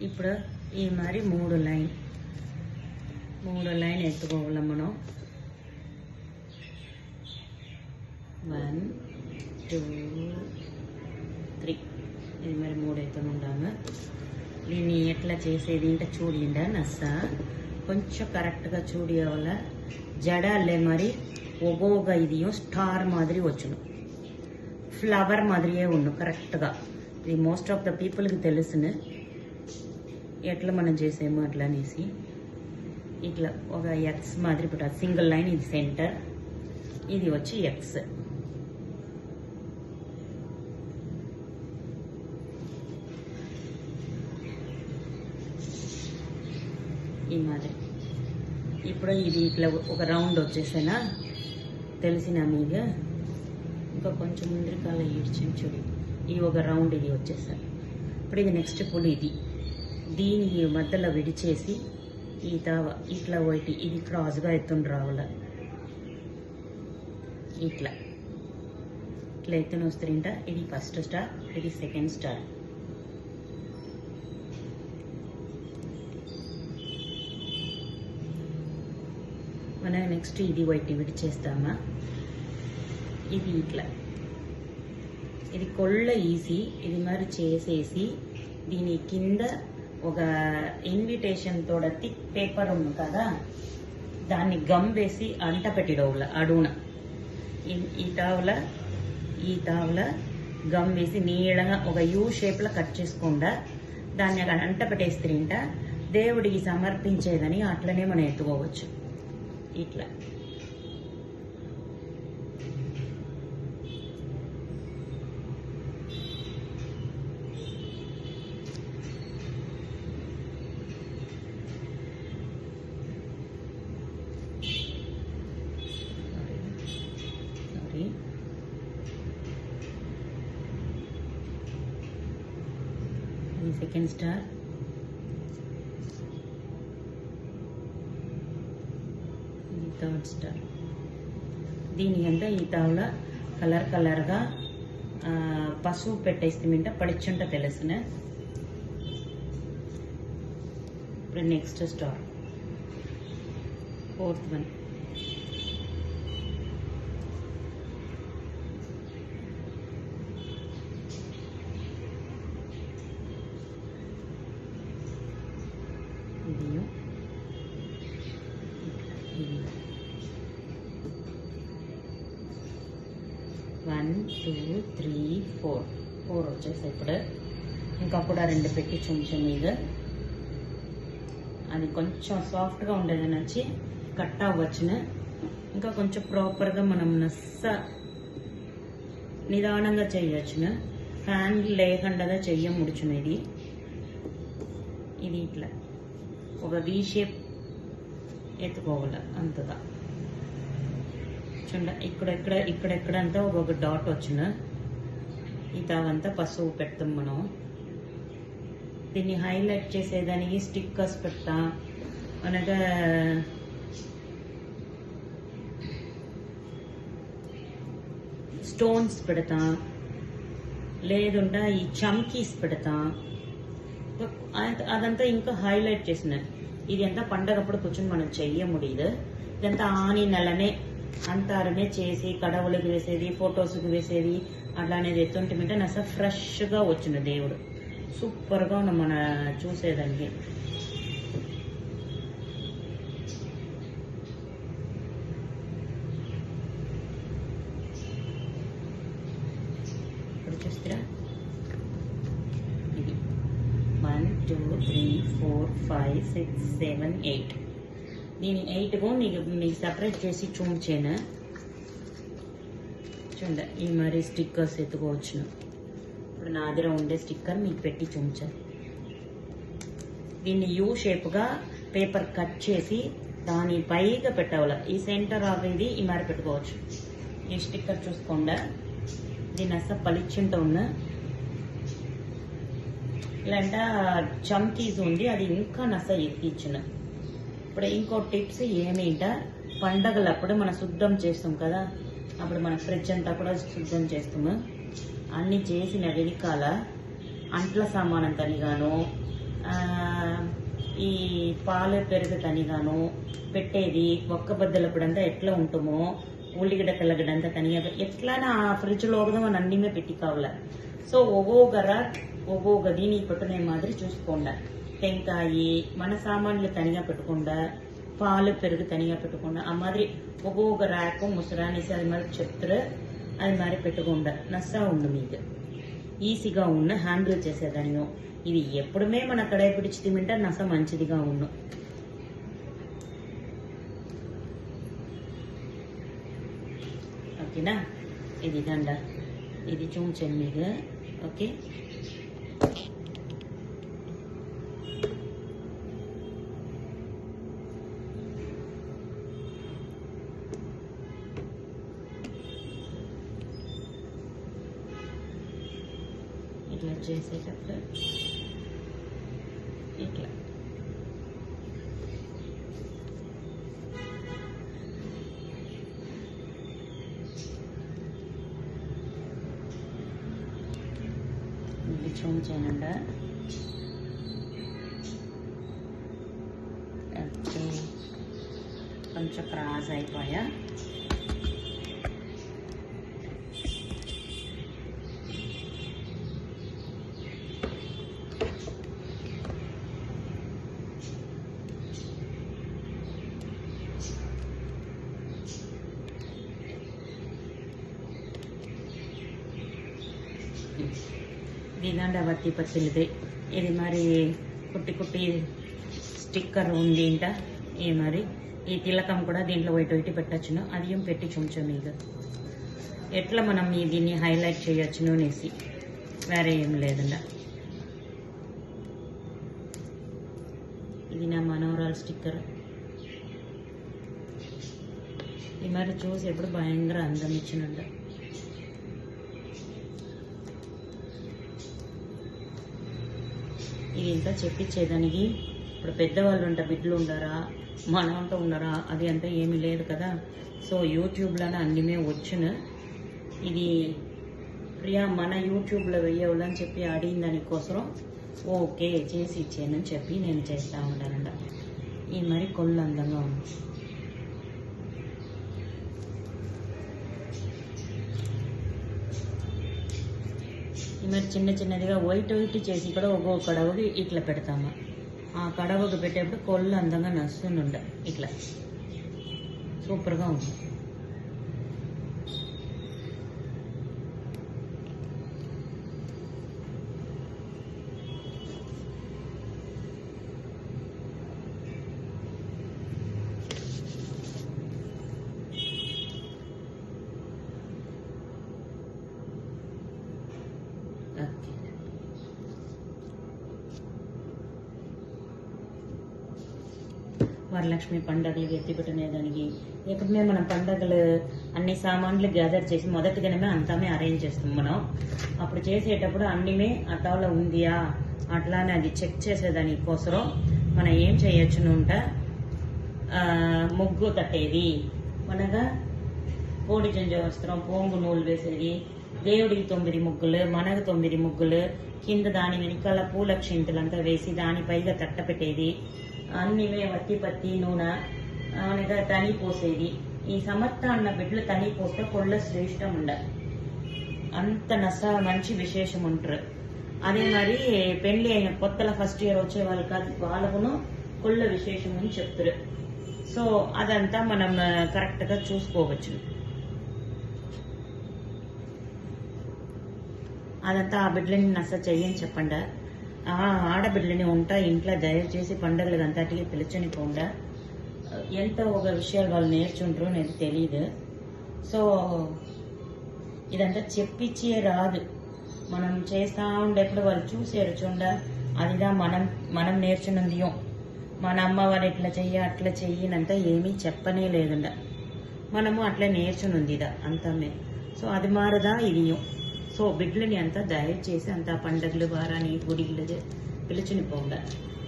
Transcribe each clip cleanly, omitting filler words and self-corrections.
ఇప్పుడు ఈ మరి మూడు లైన్ ఎత్తుకోవాలి మనం. 1 2 3 ఇది మరి 3 ఎత్తునుండాము. దీన్ని ఎట్లా చేసేది అంటే చూడిండ నస్స కొంచెం కరెక్ట్గా చూడియవల్ల జడాలే మరి ఒగోగ ఇదియో స్టార్ మాదిరి వచ్చును, ఫ్లవర్ మాదిరియే ఉన్ను కరెక్ట్గా. ఇది మోస్ట్ ఆఫ్ ద పీపుల్కి తెలుసును ఎట్లా మనం చేసేమో అట్లా అనేసి. ఇట్లా ఒక ఎక్స్ మాదిరి పెట్టాలి, సింగిల్ లైన్, ఇది సెంటర్, ఇది వచ్చి ఎక్స్. ఈ మాదిరి ఇప్పుడు ఇది ఇట్లా ఒక రౌండ్ వచ్చేసేనా తెలిసిన మీకు. ఇంకా కొంచెం ముందరికాల ఈడ్చింది చూడు, ఈ ఒక రౌండ్ ఇది వచ్చేసాను. ఇప్పుడు ఇది నెక్స్ట్ పుల్, ఇది దీనికి మధ్యలో విడిచేసి ఈ తావ ఇట్లా ఒకటి ఇది క్రాస్గా ఎత్తుని రావాల. ఇట్లా ఎత్తుని వస్తుంట. ఇది ఫస్ట్ స్టార్, ఇది సెకండ్ స్టార్. మనం నెక్స్ట్ ఇది ఒకటి విడిచేస్తామా. ఇది ఇట్లా, ఇది కొళ్ళ ఈజీ. ఇది మరి చేసేసి దీని కింద ఒక ఇన్విటేషన్ తోడ థిక్ పేపర్ ఉంది కదా, దాన్ని గమ్ వేసి అంట పెట్టిడవుల అడుగున. ఈ తావుల గమ్ వేసి నీళ్ళగా ఒక యూ షేప్లో కట్ చేసుకుండా దాన్ని అక్కడ అంట పెట్టేస్తుంట. దేవుడికి సమర్పించేదని అట్లనే మనం ఎత్తుకోవచ్చు. ఇట్లా సెకండ్ స్టార్, ఇది థర్డ్ స్టార్. దీనికంతా ఈ తావుల కలర్గా పసుపు పెట్టేస్తే పడిచుంట తెలుసున. ఇప్పుడు నెక్స్ట్ స్టార్, ఫోర్త్ వన్. ఇది 1 2 3 4 వచ్చేసి. ఇప్పుడు ఇంకప్పుడు ఆ రెండు పెట్టి కొంచెం మీద అది కొంచెం సాఫ్ట్గా ఉండేదని వచ్చి కట్ అవ్వచ్చును. ఇంకా కొంచెం ప్రాపర్గా మనం నిదానంగా చేయొచ్చును, హ్యాండ్ లేకుండా చెయ్య ముడుచును. ఇది ఇట్లా ఒక వి షేప్ ఎత్తుకోవాలి అంతగా. చూడ ఇక్కడెక్కడంతా ఒక డాట్ వచ్చిన ఈ తావంతా పసుపు పెడతాం మనం. దీన్ని హైలైట్ చేసేదానికి స్టిక్కర్స్ పెడతా, అనగా స్టోన్స్ పెడతా, లేదుంటా ఈ చమ్కీస్ పెడతా. అదంతా ఇంకా హైలైట్ చేసిన. ఇది అంతా పండగప్పుడు కూర్చొని మనం చెయ్యముడు. ఇదంతా ఆని నెలనే అంతారనే చేసి కడవులకు వేసేది, ఫొటోస్కి వేసేది అట్లా అనేది ఎత్తుంటే నస ఫ్రెష్గా వచ్చిన దేవుడు సూపర్గా ఉన్న మన చూసేదానికి. ఇప్పుడు చూస్తారా, ఇది 1 2 3 4 5 6 7 8. నేను 8 నీకు సపరేట్ చేసి చూపించాను. చూడ ఈ మరి స్టిక్కర్స్ ఎత్తుకోవచ్చును. ఇప్పుడు నా దగ్గర ఉండే స్టిక్కర్ మీకు పెట్టి చూపించాను. దీన్ని యూ షేప్గా పేపర్ కట్ చేసి దాని పైగా పెట్టాలి. ఈ సెంటర్ ఆఫ్ ఇది ఈ మరి పెట్టుకోవచ్చు. ఈ స్టిక్కర్ చూసుకోండి, దీన్ని అసలు పలిచ్చింట ఉన్న ఇలాంట చమ్కీస్ ఉంది, అది ఇంకా నస ఎక్కిచ్చిన. ఇప్పుడు ఇంకో టిప్స్ ఏమిటంటే, పండగలప్పుడు మనం శుద్ధం చేస్తాం కదా, అప్పుడు మన ఫ్రిడ్జ్ అంతా కూడా శుద్ధం చేస్తాము. అన్ని చేసిన వెనకాల అంట్ల సామాన్ అంతనిగాను ఈ పాలు పెరుగు తనిగాను పెట్టేది ఒక్క బద్దలప్పుడంతా ఎట్లా ఉంటుమో ఉల్లిగడ్డ తెల్లగడ్డ అంతా తనిగా ఎట్లా నా ఫ్రిడ్జ్లో ఒకదం అన్నీమే పెట్టి కావాల సో ఒక్కొక్కది నీ పెట్టునే మాదిరి చూసుకోండా టెంకాయి మన సామాన్లు తనిగా పెట్టకుండా పాలు పెరుగు తనిగా పెట్టకుండా ఆ మాదిరి ఒక్కొక్క ర్యాకు ముసరానేసి అది మరి చెప్తారు అది మరి పెట్టుకుండా నస్సా ఉండు మీకు ఈజీగా ఉన్న హ్యాండిల్ చేసేదాన్ని ఇది ఎప్పుడుమే మన కడాయి పిడిచి తింటే నస మంచిదిగా ఉన్ను ఓకేనా ఇది దండ ఇది చూంచండి మీకు ఓకే ఇట్లా చేసేటప్పుడు ఇట్లా ఇది చూంచానండ ఓకే కొంచెం క్రాస్ అయిపోయా ఇదండి బత్తి పచ్చిలిది ఇది మరి కుట్టి స్టిక్కర్ ఉంది ఇంట ఈ మరి ఈ తిలకం కూడా దీంట్లో వైట్ పెట్టచ్చును అది ఏం పెట్టి చూంచాం మీకు ఎట్లా మనం దీన్ని హైలైట్ చేయొచ్చును అనేసి వేరే ఏం లేదండి ఇది నా మనోరాల్ స్టిక్కర్ ఈ మరి చూసి ఎప్పుడు భయంకర అందం ఇచ్చినంట ఇది ఇంకా చెప్పించేదానికి ఇప్పుడు పెద్దవాళ్ళు ఉంటా బిడ్డలు ఉండరా మన అంటూ ఉండరా అది అంతా ఏమీ లేదు కదా సో యూట్యూబ్లోనే అన్నీమే వచ్చును ఇది ప్రియా మన యూట్యూబ్లో వెయ్యవాళ్ళని చెప్పి అడిగిన దానికోసం ఓకే చేసి ఇచ్చానని చెప్పి నేను చేస్తూ ఉంటానంట ఈ మరి కొళ్ళు అందంగా ఉంది ఈ మరి చిన్నదిగా వైట్ చేసి కూడా ఒక్కొక్క కడవకి ఇట్లా పెడతాము ఆ కడవకు పెట్టేప్పుడు కొళ్ళు అందంగా నస్తుండ ఇట్లా సూపర్గా ఉంది వరలక్ష్మి పండుగలు ఎత్తిపెట్టునేదానికి ఎప్పుడుమే మనం పండుగలు అన్ని సామాన్లు గ్యాదర్ చేసి మొదటిగానే అంతామే అరేంజ్ చేస్తాం మనం అప్పుడు చేసేటప్పుడు అన్నీమే అటాలో ఉందియా అట్లానే అది చెక్ చేసేదాని కోసం మనం ఏం చేయొచ్చునుంట ముగ్గు తట్టేది మనగా కోడి జంజ వస్త్రం పోంగు నూలు వేసేది దేవుడికి 9 ముగ్గులు మనకు 9 ముగ్గులు కింద దాని వెనకాల పూల క్షింతలంతా వేసి దానిపైగా తట్ట పెట్టేది అన్నీమే వత్తి పత్తి నూనె అనగా తని పోసేది ఈ సమర్థ అన్న బిడ్డలు తని పోస్తే కొళ్ళ శ్రేష్టం ఉండాలి అంత మంచి విశేషం ఉంటారు అదే మరి పెళ్లి అయిన కొత్తల ఫస్ట్ ఇయర్ వచ్చే వాళ్ళు కాదు వాళ్ళకును కొళ్ళ విశేషం అని చెప్తారు సో అదంతా మనం కరెక్ట్గా చూసుకోవచ్చు అదంతా ఆ బిడ్డలని నస చెయ్యని చెప్పండి ఆడబిడ్డలని ఉంటా ఇంట్లో దయచేసి పండుగలకు అంతటికి పిలిచని పోండా ఎంత ఒక విషయాలు వాళ్ళు నేర్చుంటారో నాకు తెలియదు సో ఇదంతా చెప్పించే రాదు మనం చేస్తూ ఉండేప్పుడు వాళ్ళు చూసారు చూడ అదిగా మనం నేర్చున్నదియో మన అమ్మ వాళ్ళు ఇట్లా చెయ్యి అట్లా చెయ్యనంతా ఏమీ చెప్పనే లేదండ మనము అట్లా నేర్చునుంది ఇదా అంతమే సో అది మారదా ఇదియో సో బిడ్డలని అంతా దయచేసి అంత పండుగలు వారాన్ని గుడిలు పిలుచుని పోండ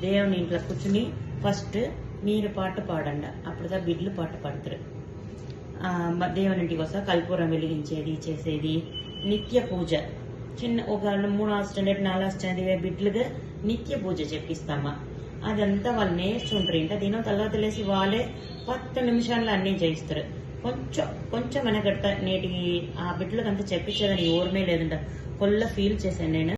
దేవుని ఇంట్లో కూర్చుని ఫస్ట్ మీరు పాట పాడండి అప్పుడుగా బిడ్డలు పాట పాడతారు దేవుని ఇంటికి వస్తా కల్పూరం వెలిగించేది చేసేది నిత్య పూజ చిన్న ఒక 3వ స్టాండర్డ్ 4వ స్టాండర్డ్ బిడ్డలుగా నిత్య పూజ చెప్పిస్తామా. అదంతా వాళ్ళు నేర్చుకుంటారు. ఇంకా దీని తర్వాత లేసి వాళ్ళే 10 నిమిషాల్లో అన్నీ చేయిస్తారు. కొంచెం వెనకట్ట నేటికి ఆ బిడ్డలకు అంతా చెప్పించేదని ఓర్మే లేదంట. ఫుల్ ఫీల్ చేశాను నేను.